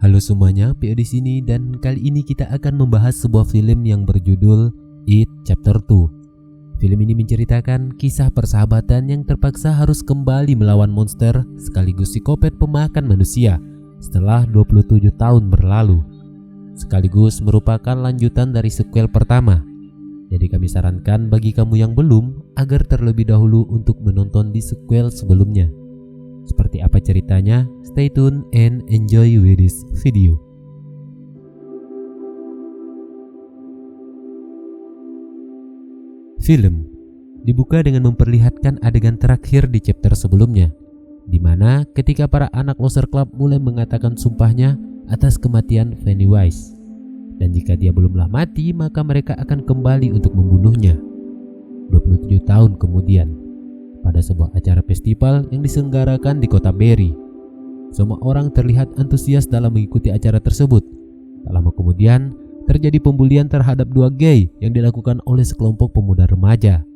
Halo semuanya, Pio di sini dan kali ini kita akan membahas sebuah film yang berjudul It Chapter 2. Film ini menceritakan kisah persahabatan yang terpaksa harus kembali melawan monster sekaligus psikopat pemakan manusia setelah 27 tahun berlalu. Sekaligus merupakan lanjutan dari sequel pertama. Jadi kami sarankan bagi kamu yang belum agar terlebih dahulu untuk menonton di sequel sebelumnya. Seperti apa ceritanya? Stay tune and enjoy with this video. Film dibuka dengan memperlihatkan adegan terakhir di chapter sebelumnya, di mana ketika para anak Loser Club mulai mengatakan sumpahnya atas kematian Pennywise. Dan jika dia belumlah mati, maka mereka akan kembali untuk membunuhnya. 27 tahun kemudian, pada sebuah acara festival yang diselenggarakan di kota Barry, semua orang terlihat antusias dalam mengikuti acara tersebut. Tak lama kemudian, terjadi pembulian terhadap dua gay yang dilakukan oleh sekelompok pemuda remaja.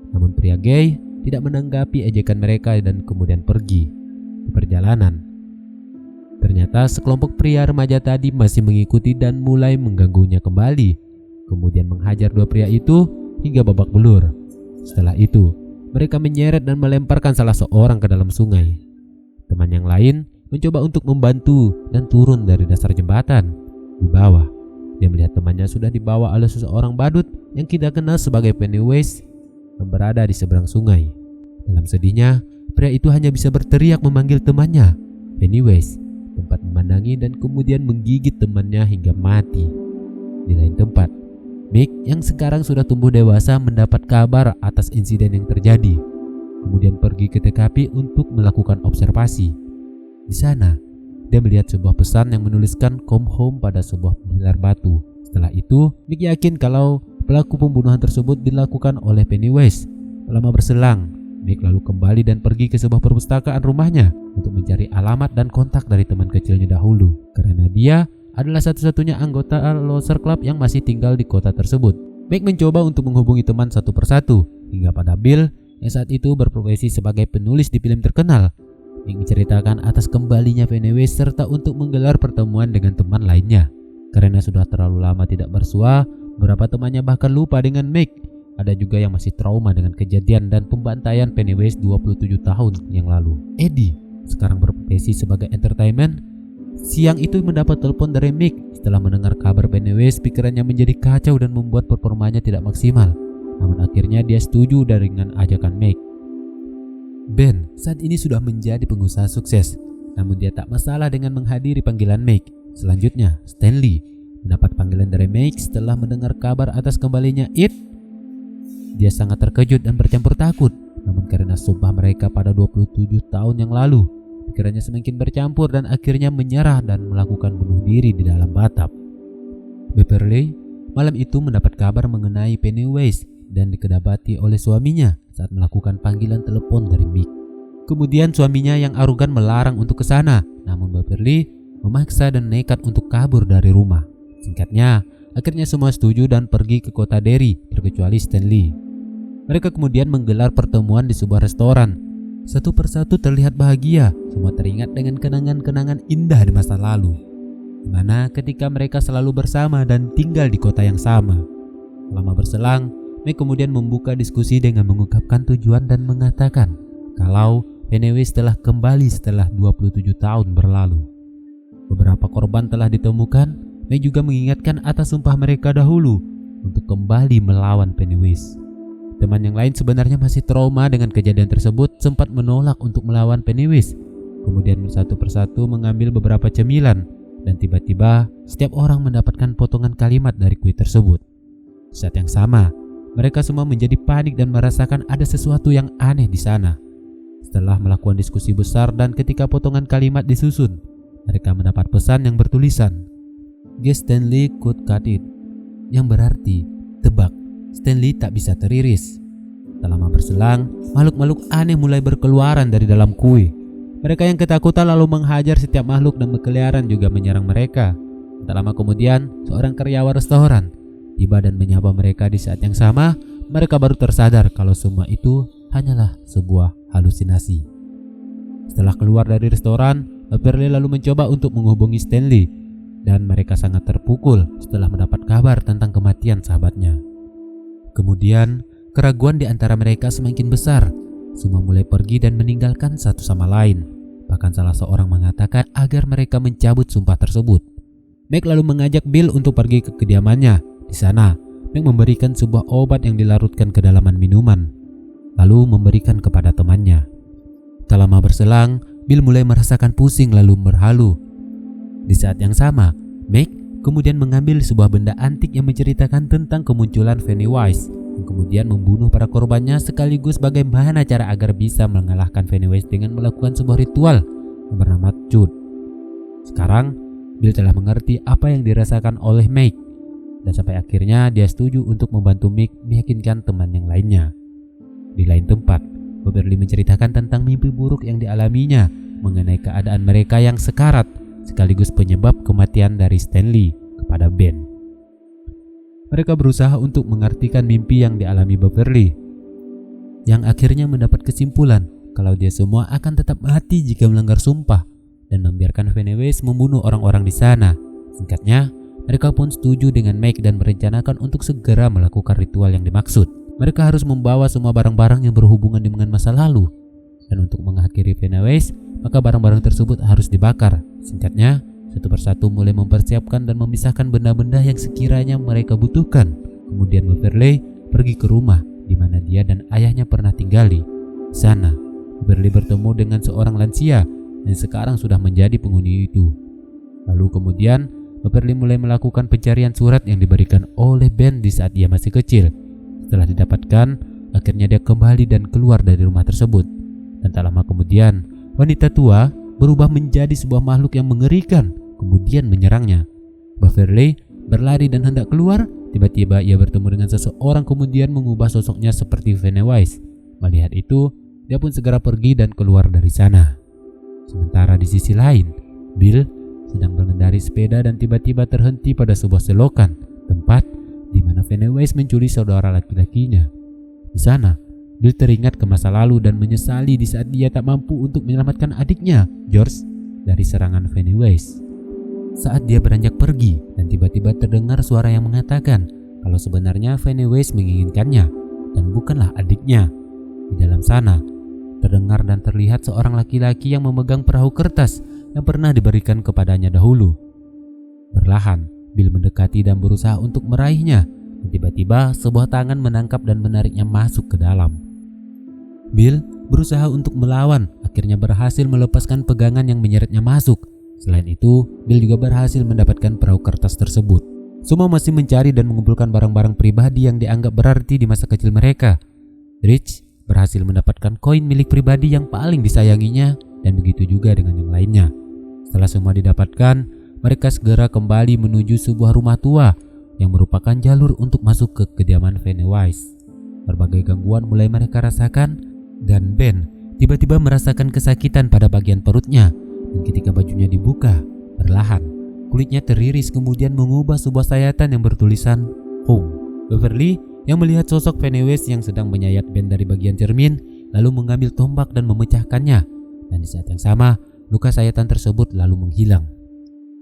Namun pria gay tidak menanggapi ejekan mereka dan kemudian pergi. Di perjalanan, ternyata sekelompok pria remaja tadi masih mengikuti dan mulai mengganggunya kembali. Kemudian menghajar dua pria itu hingga babak belur. Setelah itu, mereka menyeret dan melemparkan salah seorang ke dalam sungai. Teman yang lain mencoba untuk membantu dan turun dari dasar jembatan. Di bawah, dia melihat temannya sudah dibawa oleh seseorang badut yang kita kenal sebagai Pennywise yang berada di seberang sungai. Dalam sedihnya, pria itu hanya bisa berteriak memanggil temannya, Pennywise, tempat memandangi dan kemudian menggigit temannya hingga mati. Di lain tempat, Mick yang sekarang sudah tumbuh dewasa mendapat kabar atas insiden yang terjadi. Kemudian pergi ke TKP untuk melakukan observasi. Di sana, dia melihat sebuah pesan yang menuliskan "Come home" pada sebuah pilar batu. Setelah itu, Mick yakin kalau pelaku pembunuhan tersebut dilakukan oleh Pennywise. Lama berselang, Mick lalu kembali dan pergi ke sebuah perpustakaan rumahnya untuk mencari alamat dan kontak dari teman kecilnya dahulu, karena dia adalah satu-satunya anggota Loser Club yang masih tinggal di kota tersebut. Mick mencoba untuk menghubungi teman satu persatu, hingga pada Bill yang saat itu berprofesi sebagai penulis di film terkenal. Mick menceritakan atas kembalinya Pennywise serta untuk menggelar pertemuan dengan teman lainnya. Karena sudah terlalu lama tidak bersua, beberapa temannya bahkan lupa dengan Mick. Ada juga yang masih trauma dengan kejadian dan pembantaian Pennywise 27 tahun yang lalu. Eddie, sekarang berprofesi sebagai entertainment, siang itu mendapat telepon dari Mick. Setelah mendengar kabar Pennywise, pikirannya menjadi kacau dan membuat performanya tidak maksimal. Namun akhirnya dia setuju dengan ajakan Mick. Ben saat ini sudah menjadi pengusaha sukses, namun dia tak masalah dengan menghadiri panggilan Mick. Selanjutnya, Stanley mendapat panggilan dari Mick setelah mendengar kabar atas kembalinya It. Dia sangat terkejut dan bercampur takut, namun karena sumpah mereka pada 27 tahun yang lalu, pikirannya semakin bercampur dan akhirnya menyerah dan melakukan bunuh diri di dalam bathtub. Beverly malam itu mendapat kabar mengenai Pennywise dan dikedapati oleh suaminya saat melakukan panggilan telepon dari Mick. Kemudian suaminya yang arogan melarang untuk ke sana, namun Beverly memaksa dan nekat untuk kabur dari rumah. Singkatnya, akhirnya semua setuju dan pergi ke kota Derry terkecuali Stanley. Mereka kemudian menggelar pertemuan di sebuah restoran. Satu persatu terlihat bahagia, semua teringat dengan kenangan-kenangan indah di masa lalu, di mana ketika mereka selalu bersama dan tinggal di kota yang sama. Lama berselang, Mick kemudian membuka diskusi dengan mengungkapkan tujuan dan mengatakan kalau Pennywise telah kembali setelah 27 tahun berlalu. Beberapa korban telah ditemukan. Mick juga mengingatkan atas sumpah mereka dahulu untuk kembali melawan Pennywise. Teman yang lain sebenarnya masih trauma dengan kejadian tersebut, sempat menolak untuk melawan Pennywise. Kemudian satu persatu mengambil beberapa cemilan dan tiba-tiba setiap orang mendapatkan potongan kalimat dari kue tersebut. Saat yang sama, mereka semua menjadi panik dan merasakan ada sesuatu yang aneh di sana. Setelah melakukan diskusi besar dan ketika potongan kalimat disusun, mereka mendapat pesan yang bertulisan "Guess Stanley could cut it", yang berarti tebak, Stanley tak bisa teriris. Tak lama berselang, makhluk-makhluk aneh mulai berkeluaran dari dalam kue. Mereka yang ketakutan lalu menghajar setiap makhluk dan berkeliaran juga menyerang mereka. Tak lama kemudian, seorang karyawan restoran tiba dan menyapa mereka. Di saat yang sama, mereka baru tersadar kalau semua itu hanyalah sebuah halusinasi. Setelah keluar dari restoran, Beverly lalu mencoba untuk menghubungi Stanley dan mereka sangat terpukul setelah mendapat kabar tentang kematian sahabatnya. Kemudian keraguan di antara mereka semakin besar. Semua mulai pergi dan meninggalkan satu sama lain. Bahkan salah seorang mengatakan agar mereka mencabut sumpah tersebut. Meg lalu mengajak Bill untuk pergi ke kediamannya. Di sana, Meg memberikan sebuah obat yang dilarutkan ke dalaman minuman, lalu memberikan kepada temannya. Tak lama berselang, Bill mulai merasakan pusing lalu berhalu. Di saat yang sama, Meg kemudian mengambil sebuah benda antik yang menceritakan tentang kemunculan Pennywise, yang kemudian membunuh para korbannya sekaligus bagaimana cara agar bisa mengalahkan Pennywise dengan melakukan sebuah ritual yang bernama Chud. Sekarang, Bill telah mengerti apa yang dirasakan oleh Meg, dan sampai akhirnya dia setuju untuk membantu Meg meyakinkan teman yang lainnya. Di lain tempat, Beverly menceritakan tentang mimpi buruk yang dialaminya mengenai keadaan mereka yang sekarat, sekaligus penyebab kematian dari Stanley kepada Ben. Mereka berusaha untuk mengartikan mimpi yang dialami Beverly, yang akhirnya mendapat kesimpulan kalau dia semua akan tetap mati jika melanggar sumpah dan membiarkan Pennywise membunuh orang-orang di sana. Singkatnya, mereka pun setuju dengan Meg dan merencanakan untuk segera melakukan ritual yang dimaksud. Mereka harus membawa semua barang-barang yang berhubungan dengan masa lalu. Dan untuk mengakhiri Pennywise, maka barang-barang tersebut harus dibakar. Singkatnya, satu persatu mulai mempersiapkan dan memisahkan benda-benda yang sekiranya mereka butuhkan. Kemudian Beverly pergi ke rumah di mana dia dan ayahnya pernah tinggali. Di sana, Beverly bertemu dengan seorang lansia yang sekarang sudah menjadi penghuni itu. Lalu kemudian Beverly mulai melakukan pencarian surat yang diberikan oleh Ben di saat dia masih kecil. Setelah didapatkan, akhirnya dia kembali dan keluar dari rumah tersebut. Dan tak lama kemudian, wanita tua berubah menjadi sebuah makhluk yang mengerikan, kemudian menyerangnya. Beverly berlari dan hendak keluar, tiba-tiba ia bertemu dengan seseorang kemudian mengubah sosoknya seperti Pennywise. Melihat itu, dia pun segera pergi dan keluar dari sana. Sementara di sisi lain, Bill sedang mengendarai sepeda dan tiba-tiba terhenti pada sebuah selokan, tempat di mana Pennywise menculik saudara laki-lakinya. Di sana, Bill teringat ke masa lalu dan menyesali di saat dia tak mampu untuk menyelamatkan adiknya, George, dari serangan Pennywise. Saat dia beranjak pergi dan tiba-tiba terdengar suara yang mengatakan kalau sebenarnya Pennywise menginginkannya dan bukanlah adiknya. Di dalam sana, terdengar dan terlihat seorang laki-laki yang memegang perahu kertas yang pernah diberikan kepadanya dahulu. Perlahan, Bill mendekati dan berusaha untuk meraihnya, dan tiba-tiba sebuah tangan menangkap dan menariknya masuk ke dalam. Bill berusaha untuk melawan, akhirnya berhasil melepaskan pegangan yang menyeretnya masuk. Selain itu, Bill juga berhasil mendapatkan perahu kertas tersebut. Semua masih mencari dan mengumpulkan barang-barang pribadi yang dianggap berarti di masa kecil mereka. Rich berhasil mendapatkan koin milik pribadi yang paling disayanginya, dan begitu juga dengan yang lainnya. Setelah semua didapatkan, mereka segera kembali menuju sebuah rumah tua yang merupakan jalur untuk masuk ke kediaman Pennywise. Berbagai gangguan mulai mereka rasakan, dan Ben tiba-tiba merasakan kesakitan pada bagian perutnya, dan ketika bajunya dibuka, perlahan kulitnya teriris kemudian mengubah sebuah sayatan yang bertulisan Home. Beverly yang melihat sosok Pennywise yang sedang menyayat Ben dari bagian cermin, lalu mengambil tombak dan memecahkannya, dan di saat yang sama luka sayatan tersebut lalu menghilang.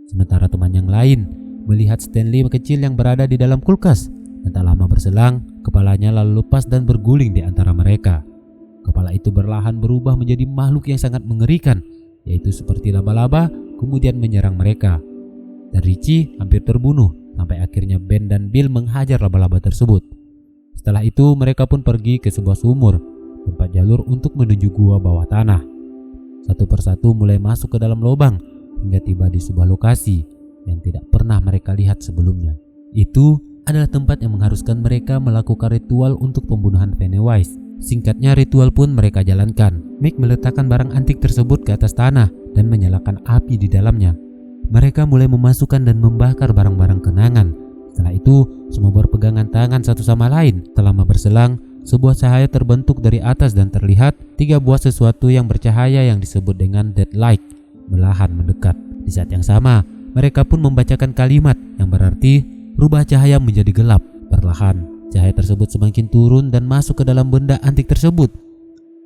Sementara teman yang lain melihat Stanley kecil yang berada di dalam kulkas, dan tak lama berselang kepalanya lalu lepas dan berguling di antara mereka. Kepala itu perlahan berubah menjadi makhluk yang sangat mengerikan, yaitu seperti laba-laba, kemudian menyerang mereka. Dan Richie hampir terbunuh sampai akhirnya Ben dan Bill menghajar laba-laba tersebut. Setelah itu mereka pun pergi ke sebuah sumur, tempat jalur untuk menuju gua bawah tanah. Satu persatu mulai masuk ke dalam lubang hingga tiba di sebuah lokasi yang tidak pernah mereka lihat sebelumnya. Itu adalah tempat yang mengharuskan mereka melakukan ritual untuk pembunuhan Pennywise. Singkatnya, ritual pun mereka jalankan. Meg meletakkan barang antik tersebut ke atas tanah dan menyalakan api di dalamnya. Mereka mulai memasukkan dan membakar barang-barang kenangan. Setelah itu, semua berpegangan tangan satu sama lain. Tak lama berselang, sebuah cahaya terbentuk dari atas dan terlihat 3 buah sesuatu yang bercahaya yang disebut dengan deadlight belahan mendekat. Di saat yang sama, mereka pun membacakan kalimat yang berarti rubah cahaya menjadi gelap. Perlahan, cahaya tersebut semakin turun dan masuk ke dalam benda antik tersebut.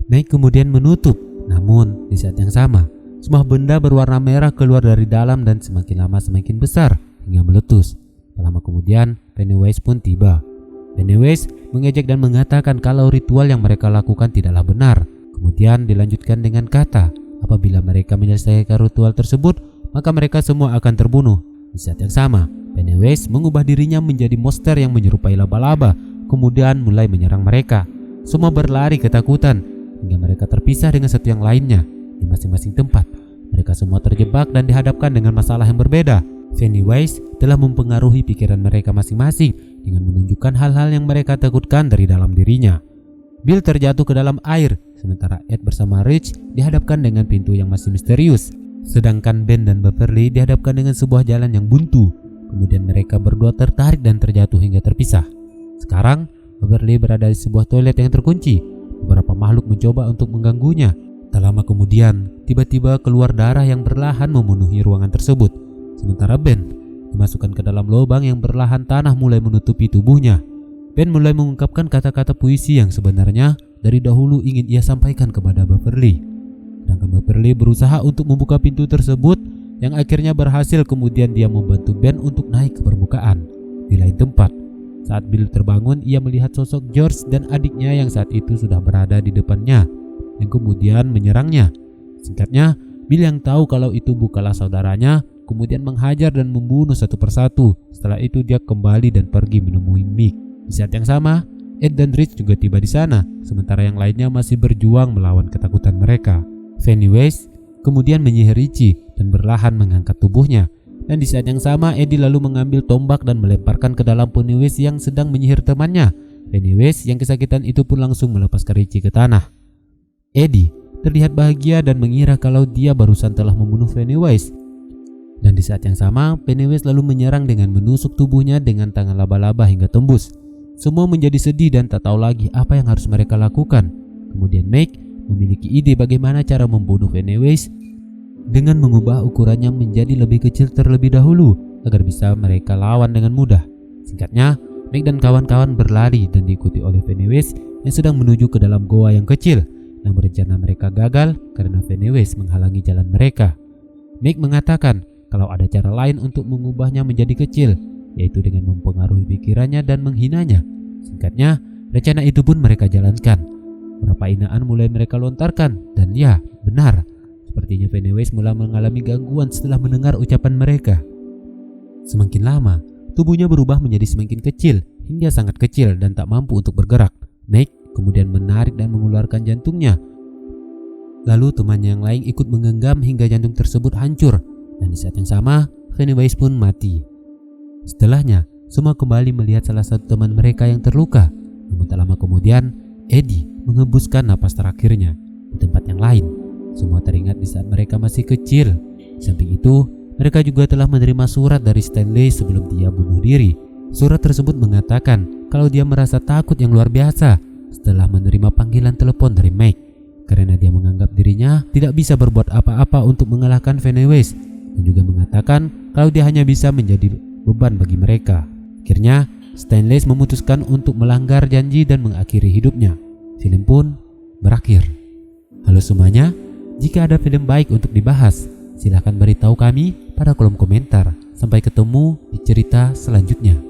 Meg kemudian menutup, namun di saat yang sama, Semua benda berwarna merah keluar dari dalam dan semakin lama semakin besar hingga meletus. Tak lama kemudian Pennywise pun tiba. Pennywise mengejek dan mengatakan kalau ritual yang mereka lakukan tidaklah benar. Kemudian dilanjutkan dengan kata, apabila mereka menyelesaikan ritual tersebut, maka mereka semua akan terbunuh. Di saat yang sama, Pennywise mengubah dirinya menjadi monster yang menyerupai laba-laba, kemudian mulai menyerang mereka. Semua berlari ketakutan hingga mereka terpisah dengan satu yang lainnya di masing-masing tempat. Mereka semua terjebak dan dihadapkan dengan masalah yang berbeda. Pennywise telah mempengaruhi pikiran mereka masing-masing dengan menunjukkan hal-hal yang mereka takutkan dari dalam dirinya. Bill terjatuh ke dalam air, sementara Ed bersama Rich dihadapkan dengan pintu yang masih misterius. Sedangkan Ben dan Beverly dihadapkan dengan sebuah jalan yang buntu. Kemudian mereka berdua tertarik dan terjatuh hingga terpisah. Sekarang Beverly berada di sebuah toilet yang terkunci. Beberapa makhluk mencoba untuk mengganggunya. Tak lama kemudian, tiba-tiba keluar darah yang perlahan memenuhi ruangan tersebut. Sementara Ben dimasukkan ke dalam lubang yang perlahan tanah mulai menutupi tubuhnya. Ben mulai mengungkapkan kata-kata puisi yang sebenarnya dari dahulu ingin ia sampaikan kepada Beverly. Sedangkan Beverly berusaha untuk membuka pintu tersebut yang akhirnya berhasil. Kemudian dia membantu Ben untuk naik ke permukaan. Di lain tempat, saat Bill terbangun, ia melihat sosok George dan adiknya yang saat itu sudah berada di depannya yang kemudian menyerangnya. Singkatnya, Bill yang tahu kalau itu bukanlah saudaranya kemudian menghajar dan membunuh satu persatu. Setelah itu dia kembali dan pergi menemui Mick. Di saat yang sama, Ed dan Rich juga tiba di sana, sementara yang lainnya masih berjuang melawan ketakutan mereka. Pennywise kemudian menyihir Richie dan berlahan mengangkat tubuhnya. Dan di saat yang sama, Eddie lalu mengambil tombak dan melemparkan ke dalam Pennywise yang sedang menyihir temannya. Pennywise yang kesakitan itu pun langsung melepaskan Richie ke tanah. Eddie terlihat bahagia dan mengira kalau dia barusan telah membunuh Pennywise. Dan di saat yang sama, Pennywise lalu menyerang dengan menusuk tubuhnya dengan tangan laba-laba hingga tembus. Semua menjadi sedih dan tak tahu lagi apa yang harus mereka lakukan. Kemudian Meg memiliki ide bagaimana cara membunuh Pennywise dengan mengubah ukurannya menjadi lebih kecil terlebih dahulu agar bisa mereka lawan dengan mudah. Singkatnya, Meg dan kawan-kawan berlari dan diikuti oleh Pennywise yang sedang menuju ke dalam goa yang kecil. Namun rencana mereka gagal karena Pennywise menghalangi jalan mereka. Meg mengatakan kalau ada cara lain untuk mengubahnya menjadi kecil, yaitu dengan mempengaruhi pikirannya dan menghinanya. Singkatnya, rencana itu pun mereka jalankan. Beberapa hinaan mulai mereka lontarkan, dan ya, benar. Sepertinya Pennywise mulai mengalami gangguan setelah mendengar ucapan mereka. Semakin lama, tubuhnya berubah menjadi semakin kecil, hingga sangat kecil dan tak mampu untuk bergerak. Meg kemudian menarik dan mengeluarkan jantungnya. Lalu temannya yang lain ikut menggenggam hingga jantung tersebut hancur. Dan di saat yang sama, Pennywise pun mati. Setelahnya, semua kembali melihat salah satu teman mereka yang terluka. Namun tak lama kemudian, Eddie mengembuskan napas terakhirnya di tempat yang lain. Semua teringat di saat mereka masih kecil. Di samping itu, mereka juga telah menerima surat dari Stanley sebelum dia bunuh diri. Surat tersebut mengatakan kalau dia merasa takut yang luar biasa setelah menerima panggilan telepon dari Meg, karena dia menganggap dirinya tidak bisa berbuat apa-apa untuk mengalahkan Pennywise. Dan juga mengatakan kalau dia hanya bisa menjadi beban bagi mereka. Akhirnya, Stanley memutuskan untuk melanggar janji dan mengakhiri hidupnya. Film pun berakhir. Halo semuanya, jika ada film baik untuk dibahas, silahkan beritahu kami pada kolom komentar. Sampai ketemu di cerita selanjutnya.